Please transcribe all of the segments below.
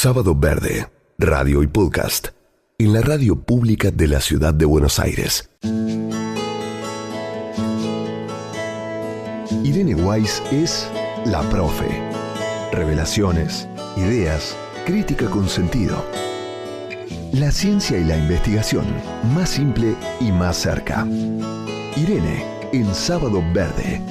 Sábado Verde, radio y podcast, en la radio pública de la ciudad de Buenos Aires. Irene Weiss es la profe. Revelaciones, ideas, crítica con sentido. La ciencia y la investigación, más simple y más cerca. Irene, en Sábado Verde.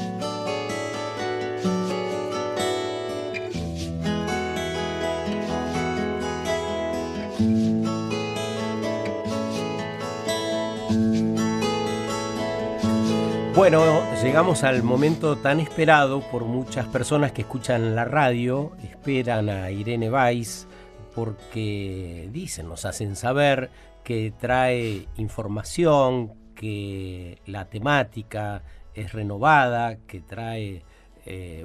Bueno, llegamos al momento tan esperado por muchas personas que escuchan la radio, esperan a Irene Weiss porque nos hacen saber que trae información, que la temática es renovada, que trae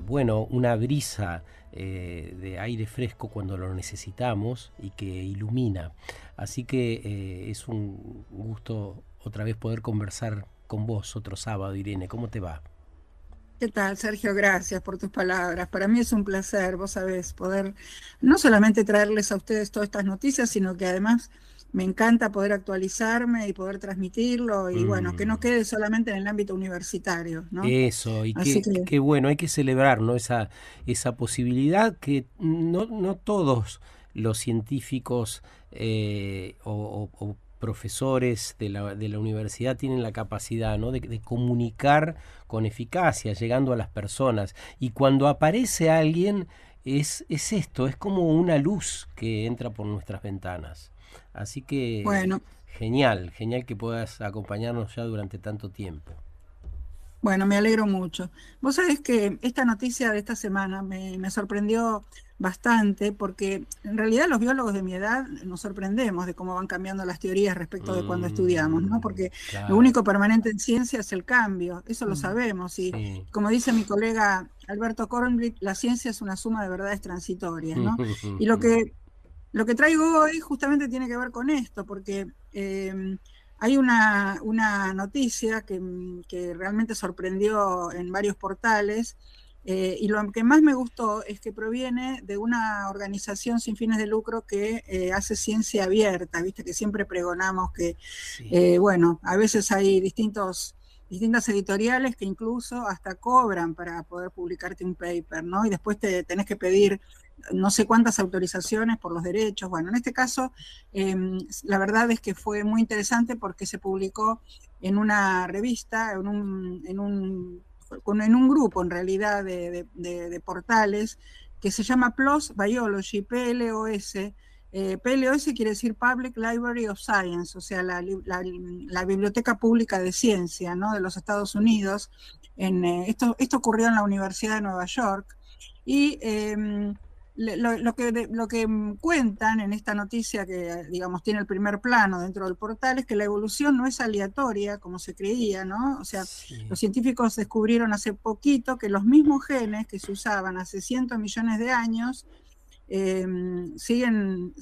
una brisa de aire fresco cuando lo necesitamos y que ilumina. Así que es un gusto otra vez poder conversar con vos otro sábado, Irene. ¿Cómo te va? ¿Qué tal, Sergio? Gracias por tus palabras. Para mí es un placer, vos sabés, poder no solamente traerles a ustedes todas estas noticias, sino que además me encanta poder actualizarme y poder transmitirlo y bueno, que no quede solamente en el ámbito universitario, ¿no? Eso, y Así qué bueno, hay que celebrar, ¿no? Esa posibilidad que no todos los científicos o profesores de la universidad tienen la capacidad, ¿no? de comunicar con eficacia, llegando a las personas. Y cuando aparece alguien, es esto, es como una luz que entra por nuestras ventanas. Así que, bueno, genial que puedas acompañarnos ya durante tanto tiempo. Bueno, me alegro mucho. Vos sabés que esta noticia de esta semana me sorprendió bastante porque en realidad los biólogos de mi edad nos sorprendemos de cómo van cambiando las teorías respecto de cuando estudiamos, ¿no? Porque claro, lo único permanente en ciencia es el cambio, eso lo sabemos. Y sí, como dice mi colega Alberto Kornblit, la ciencia es una suma de verdades transitorias, ¿no? Y lo que traigo hoy justamente tiene que ver con esto, porque hay una noticia que realmente sorprendió en varios portales, y lo que más me gustó es que proviene de una organización sin fines de lucro que hace ciencia abierta, viste que siempre pregonamos que, sí. bueno, a veces hay distintas editoriales que incluso hasta cobran para poder publicarte un paper, ¿no? Y después te tenés que pedir no sé cuántas autorizaciones por los derechos. Bueno, en este caso, la verdad es que fue muy interesante porque se publicó en una revista, en un grupo en realidad de portales que se llama PLOS Biology, PLOS. PLOS quiere decir Public Library of Science, o sea, la Biblioteca Pública de Ciencia, ¿no? de los Estados Unidos. Esto ocurrió en la Universidad de Nueva York. Y lo que cuentan en esta noticia que, digamos, tiene el primer plano dentro del portal es que la evolución no es aleatoria, como se creía, ¿no? O sea, Sí. Los científicos descubrieron hace poquito que los mismos genes que se usaban hace cientos de millones de años siguen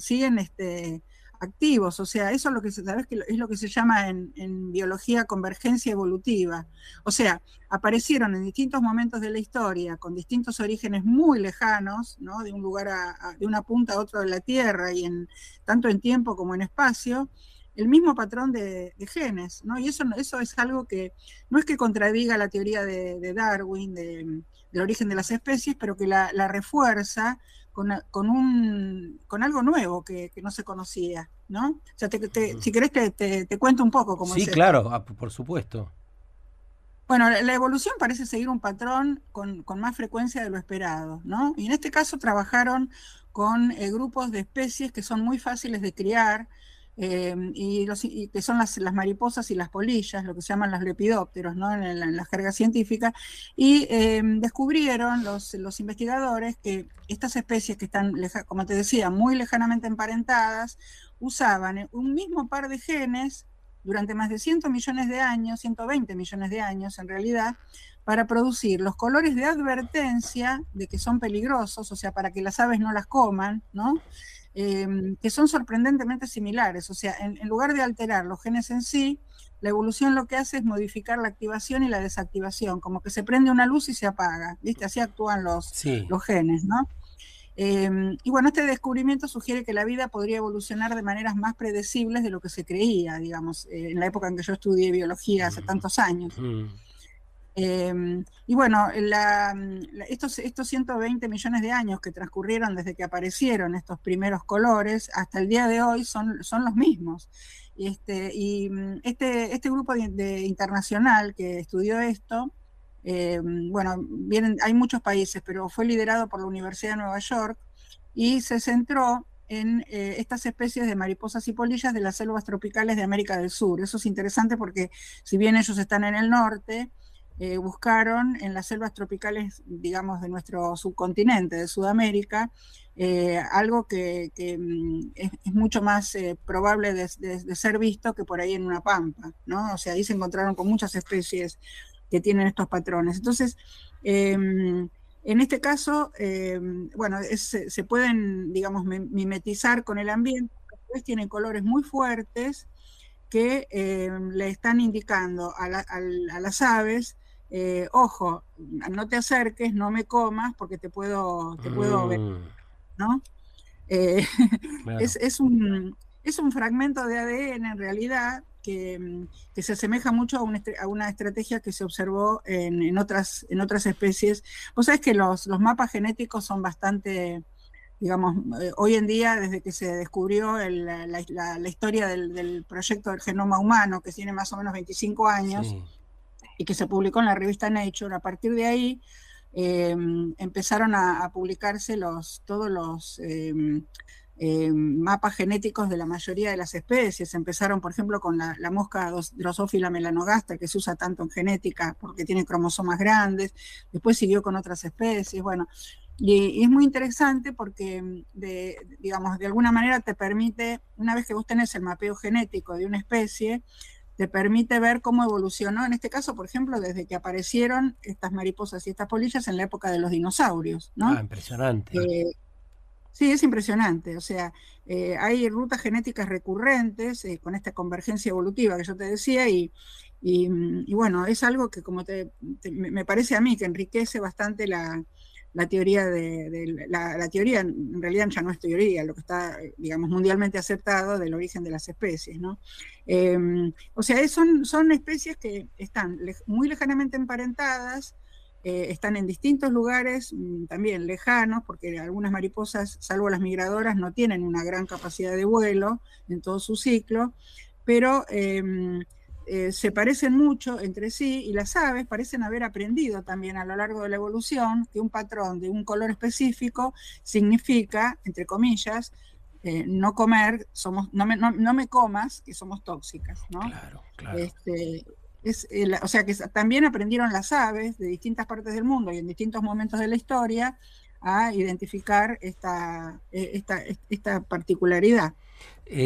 activos. O sea, eso es lo que sabes que es lo que se llama en biología convergencia evolutiva. O sea, aparecieron en distintos momentos de la historia con distintos orígenes muy lejanos, ¿no? De un lugar de una punta a otra de la Tierra, y tanto en tiempo como en espacio, el mismo patrón de genes, ¿no? Y eso es algo que no es que contradiga la teoría de Darwin del origen de las especies, pero que la refuerza con algo nuevo que no se conocía, ¿no? O sea, si querés te cuento un poco cómo es Sí, esto. claro, por supuesto. Bueno, la evolución parece seguir un patrón con más frecuencia de lo esperado, ¿no? Y en este caso trabajaron con grupos de especies que son muy fáciles de criar, y que son las mariposas y las polillas, lo que se llaman los lepidópteros, ¿no? en la jerga científica, y descubrieron los investigadores que estas especies que están, como te decía, muy lejanamente emparentadas, usaban un mismo par de genes durante más de 100 millones de años, 120 millones de años en realidad, para producir los colores de advertencia de que son peligrosos, o sea, para que las aves no las coman, ¿no? Que son sorprendentemente similares. O sea, en lugar de alterar los genes en sí, la evolución lo que hace es modificar la activación y la desactivación, como que se prende una luz y se apaga, ¿viste? Así actúan Sí. los genes, ¿no? Y bueno, este descubrimiento sugiere que la vida podría evolucionar de maneras más predecibles de lo que se creía, digamos, en la época en que yo estudié biología hace tantos años. Y bueno, estos 120 millones de años que transcurrieron desde que aparecieron estos primeros colores hasta el día de hoy son los mismos. Este grupo internacional que estudió esto, bueno, hay muchos países, pero fue liderado por la Universidad de Nueva York y se centró en estas especies de mariposas y polillas de las selvas tropicales de América del Sur. Eso es interesante porque si bien ellos están en el norte, buscaron en las selvas tropicales, digamos, de nuestro subcontinente, de Sudamérica, algo que es mucho más probable de ser visto que por ahí en una pampa, ¿no? O sea, ahí se encontraron con muchas especies que tienen estos patrones. Entonces, en este caso, bueno, se pueden, digamos, mimetizar con el ambiente, después tienen colores muy fuertes que le están indicando a las aves, ojo, no te acerques, no me comas, porque te puedo ver, ¿no? Claro. Es un fragmento de ADN en realidad que se asemeja mucho a una estrategia que se observó en otras especies. Vos sabés que los mapas genéticos son bastante, digamos, hoy en día, desde que se descubrió la historia del proyecto del genoma humano, que tiene más o menos 25 años, sí, y que se publicó en la revista Nature, a partir de ahí empezaron a publicarse todos los mapas genéticos de la mayoría de las especies. Empezaron, por ejemplo, con la mosca Drosophila melanogaster, que se usa tanto en genética porque tiene cromosomas grandes. Después siguió con otras especies. Bueno, y es muy interesante porque, digamos, de alguna manera te permite, una vez que vos tenés el mapeo genético de una especie, te permite ver cómo evolucionó, en este caso, por ejemplo, desde que aparecieron estas mariposas y estas polillas en la época de los dinosaurios, ¿no? Ah, impresionante. Sí, es impresionante. O sea, hay rutas genéticas recurrentes con esta convergencia evolutiva que yo te decía y bueno, es algo que como me parece a mí que enriquece bastante la teoría la teoría, en realidad ya no es teoría, lo que está, digamos, mundialmente aceptado del origen de las especies, ¿no? O sea, son especies que están muy lejanamente emparentadas, están en distintos lugares también lejanos, porque algunas mariposas, salvo las migradoras, no tienen una gran capacidad de vuelo en todo su ciclo, pero se parecen mucho entre sí, y las aves parecen haber aprendido también a lo largo de la evolución que un patrón de un color específico significa, entre comillas, no comer, no me comas, que somos tóxicas, ¿no? Claro, claro. O sea que también aprendieron las aves de distintas partes del mundo y en distintos momentos de la historia a identificar esta particularidad.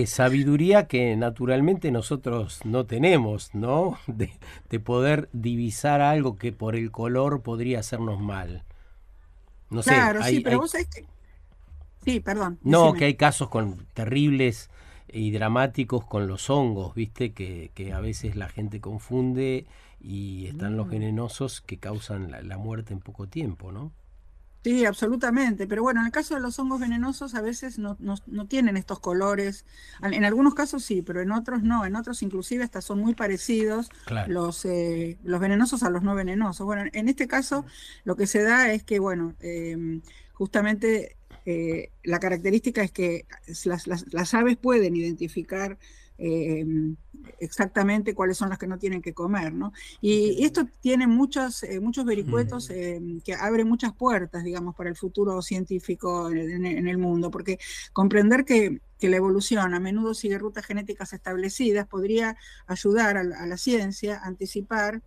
Sabiduría que naturalmente nosotros no tenemos, ¿no? De poder divisar algo que por el color podría hacernos mal. No sé. Claro, sí, pero vos sabés que... Sí, perdón. No, decime. que hay casos terribles y dramáticos con los hongos, ¿viste? Que a veces la gente confunde y están los venenosos que causan la muerte en poco tiempo, ¿no? Sí, absolutamente, pero bueno, en el caso de los hongos venenosos a veces no tienen estos colores, en algunos casos sí, pero en otros no, en otros inclusive hasta son muy parecidos, claro, los venenosos a los no venenosos. Bueno, en este caso lo que se da es que, bueno, justamente la característica es que las aves pueden identificar exactamente cuáles son las que no tienen que comer, ¿no? Y esto tiene muchos vericuetos que abren muchas puertas, digamos, para el futuro científico en el mundo, porque comprender que la evolución a menudo sigue rutas genéticas establecidas podría ayudar a la ciencia a anticipar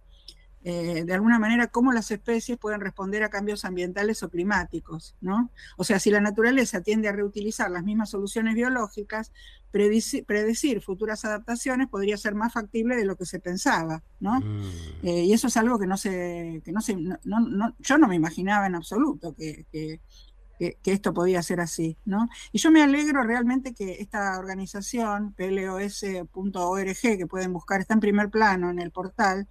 de alguna manera cómo las especies pueden responder a cambios ambientales o climáticos, ¿no? O sea, si la naturaleza tiende a reutilizar las mismas soluciones biológicas, predecir futuras adaptaciones podría ser más factible de lo que se pensaba, ¿no? Y eso es algo que yo no me imaginaba en absoluto que esto podía ser así, ¿no? Y yo me alegro realmente que esta organización, plos.org, que pueden buscar, está en primer plano en el portal,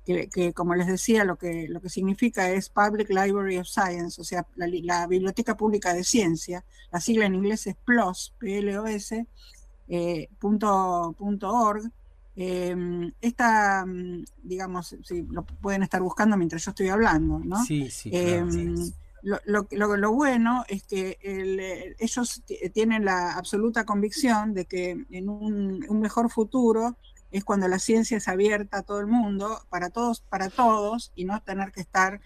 que como les decía, lo que significa es Public Library of Science, o sea, la Biblioteca Pública de Ciencia. La sigla en inglés es PLOS, PLOS, .org. Esta, digamos, si lo pueden estar buscando mientras yo estoy hablando, ¿no? Sí, claro. Lo bueno es que ellos tienen la absoluta convicción de que en un mejor futuro es cuando la ciencia es abierta a todo el mundo, para todos, y no tener que estar,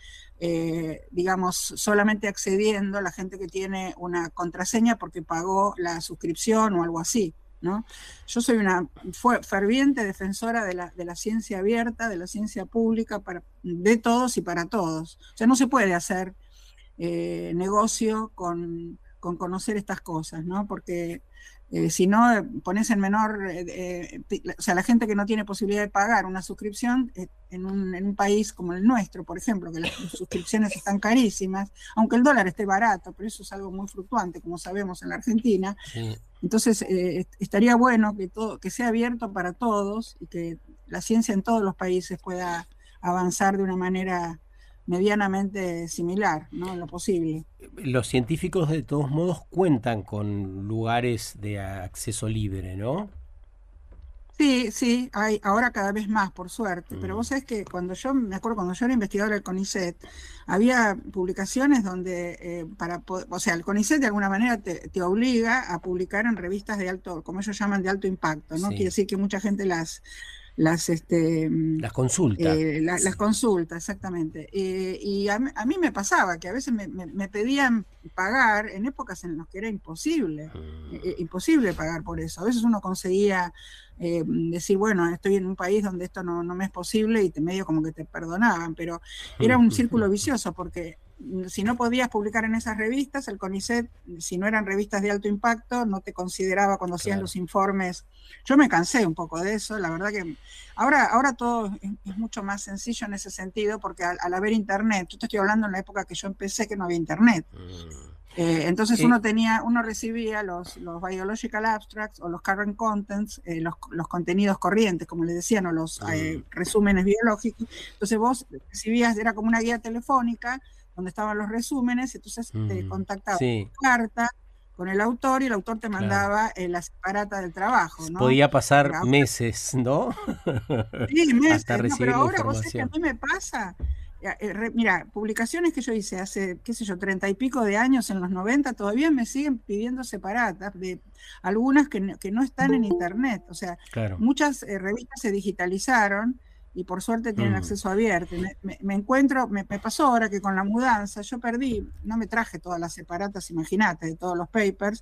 digamos, solamente accediendo a la gente que tiene una contraseña porque pagó la suscripción o algo así, ¿no? Yo soy una ferviente defensora de la ciencia abierta, de la ciencia pública, de todos y para todos. O sea, no se puede hacer negocio con conocer estas cosas, ¿no? Porque si no, pones en menor, o sea, la gente que no tiene posibilidad de pagar una suscripción en un país como el nuestro, por ejemplo, que las suscripciones están carísimas, aunque el dólar esté barato, pero eso es algo muy fluctuante, como sabemos en la Argentina. Sí. Entonces, estaría bueno que sea abierto para todos y que la ciencia en todos los países pueda avanzar de una manera medianamente similar, ¿no? En lo posible. Los científicos de todos modos cuentan con lugares de acceso libre, ¿no? Sí, hay ahora cada vez más, por suerte, pero vos sabés que me acuerdo cuando yo era investigadora del CONICET, había publicaciones donde, o sea, el CONICET de alguna manera te obliga a publicar en revistas de alto, como ellos llaman, de alto impacto, ¿no? Sí. Quiere decir que mucha gente las consulta. Las consultas, exactamente. Y a mí me pasaba que a veces me pedían pagar en épocas en las que era imposible pagar por eso. A veces uno conseguía decir, bueno, estoy en un país donde esto no me es posible, y medio como que te perdonaban, pero era un círculo vicioso, porque si no podías publicar en esas revistas, el CONICET, si no eran revistas de alto impacto, no te consideraba cuando hacían los informes. Yo me cansé un poco de eso, la verdad que ahora todo es mucho más sencillo en ese sentido, porque al haber internet, yo te estoy hablando en la época que yo empecé, que no había internet. Entonces uno recibía los biological abstracts o los current contents, los contenidos corrientes, como les decían, o los resúmenes biológicos. Entonces vos recibías, era como una guía telefónica donde estaban los resúmenes, entonces te contactaba con carta con el autor, y el autor te mandaba la separata del trabajo, ¿no? Podía pasar meses, ¿no? Sí, meses, hasta recibir pero ahora vos información. sabés que a mí me pasa. Mira, publicaciones que yo hice hace, qué sé yo, 30 y pico de años, en los 90, todavía me siguen pidiendo separatas de algunas que no están en internet. O sea, muchas revistas se digitalizaron y por suerte tienen acceso abierto. Me pasó ahora que con la mudanza yo no me traje todas las separatas, imagínate, de todos los papers,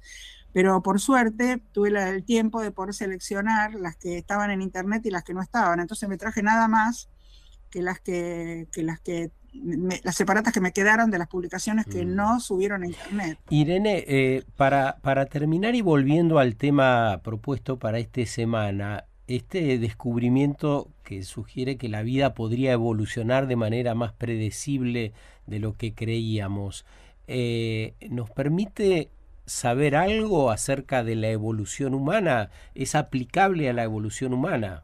pero por suerte tuve el tiempo de poder seleccionar las que estaban en internet y las que no estaban. Entonces me traje nada más que las separatas que me quedaron de las publicaciones que no subieron a internet. Irene, para terminar y volviendo al tema propuesto para esta semana, este descubrimiento que sugiere que la vida podría evolucionar de manera más predecible de lo que creíamos, ¿nos permite saber algo acerca de la evolución humana? ¿Es aplicable a la evolución humana?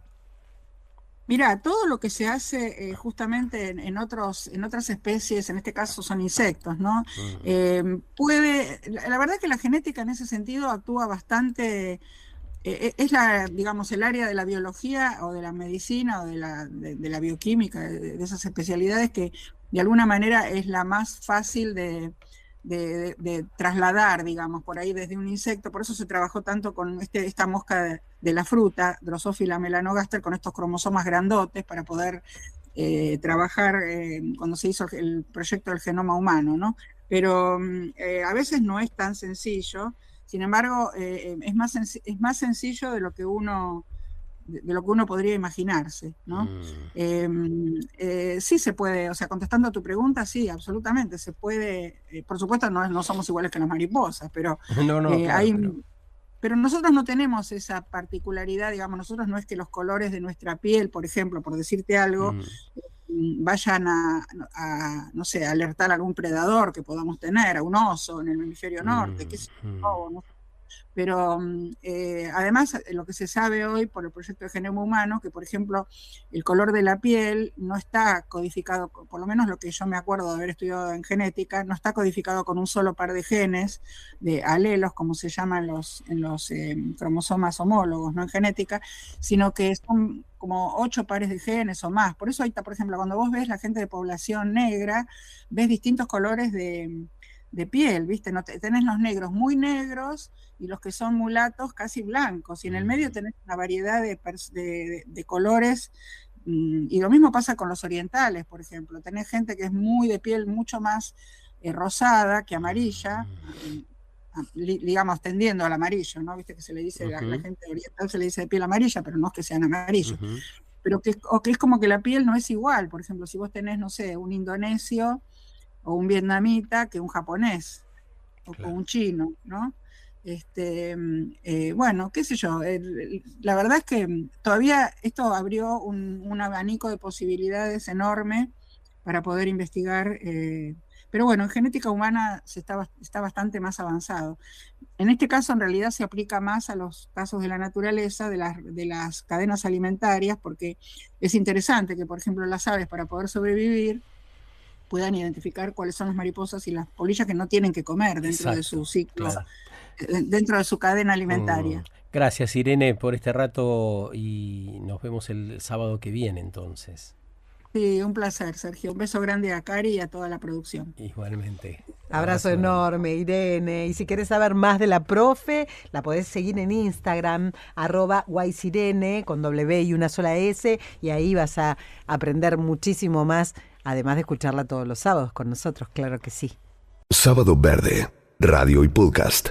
Mira, todo lo que se hace justamente en otras especies, en este caso son insectos, ¿no? La verdad que la genética en ese sentido actúa bastante, es digamos, el área de la biología o de la medicina o de la bioquímica, de esas especialidades que de alguna manera es la más fácil de trasladar, digamos, por ahí desde un insecto. Por eso se trabajó tanto con esta mosca de la fruta, Drosophila melanogaster, con estos cromosomas grandotes para poder trabajar cuando se hizo el proyecto del genoma humano, ¿no? Pero a veces no es tan sencillo. Sin embargo, es más sencillo de lo que uno podría imaginarse, ¿no? Sí se puede, o sea, contestando a tu pregunta, sí, absolutamente, se puede. Por supuesto no somos iguales que las mariposas, pero pero nosotros no tenemos esa particularidad, digamos. Nosotros no es que los colores de nuestra piel, por ejemplo, por decirte algo, vayan no sé, alertar a algún predador que podamos tener, a un oso en el hemisferio norte, que es ¿no? Pero además, lo que se sabe hoy por el proyecto de Genoma Humano, que por ejemplo el color de la piel no está codificado, por lo menos lo que yo me acuerdo de haber estudiado en genética, no está codificado con un solo par de genes, de alelos, como se llaman en los cromosomas homólogos, no en genética, sino que son como 8 pares de genes o más. Por eso ahorita, por ejemplo, cuando vos ves la gente de población negra, ves distintos colores de piel, ¿viste? No tenés los negros muy negros y los que son mulatos casi blancos, y en el medio tenés una variedad de colores, y lo mismo pasa con los orientales, por ejemplo. Tenés gente que es muy de piel mucho más rosada que amarilla, digamos, tendiendo al amarillo, ¿no? Viste que se le dice, la gente oriental se le dice de piel amarilla, pero no es que sean amarillos. Pero que es como que la piel no es igual. Por ejemplo, si vos tenés, no sé, un indonesio o un vietnamita que un japonés, o claro, un chino, ¿no? Bueno, qué sé yo, la verdad es que todavía esto abrió un abanico de posibilidades enorme para poder investigar, pero bueno, en genética humana está bastante más avanzado. En este caso, en realidad, se aplica más a los casos de la naturaleza, de las cadenas alimentarias, porque es interesante que, por ejemplo, las aves, para poder sobrevivir, puedan identificar cuáles son las mariposas y las polillas que no tienen que comer dentro de su ciclo, claro, dentro de su cadena alimentaria. Gracias, Irene, por este rato, y nos vemos el sábado que viene, entonces. Sí, un placer, Sergio. Un beso grande a Cari y a toda la producción. Igualmente. Abrazo enorme, Irene. Y si querés saber más de la profe, la podés seguir en Instagram, @guaysirene, con W y una sola S, y ahí vas a aprender muchísimo más, además de escucharla todos los sábados con nosotros, claro que sí. Sábado Verde, radio y podcast,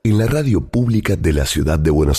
en la radio pública de la ciudad de Buenos Aires.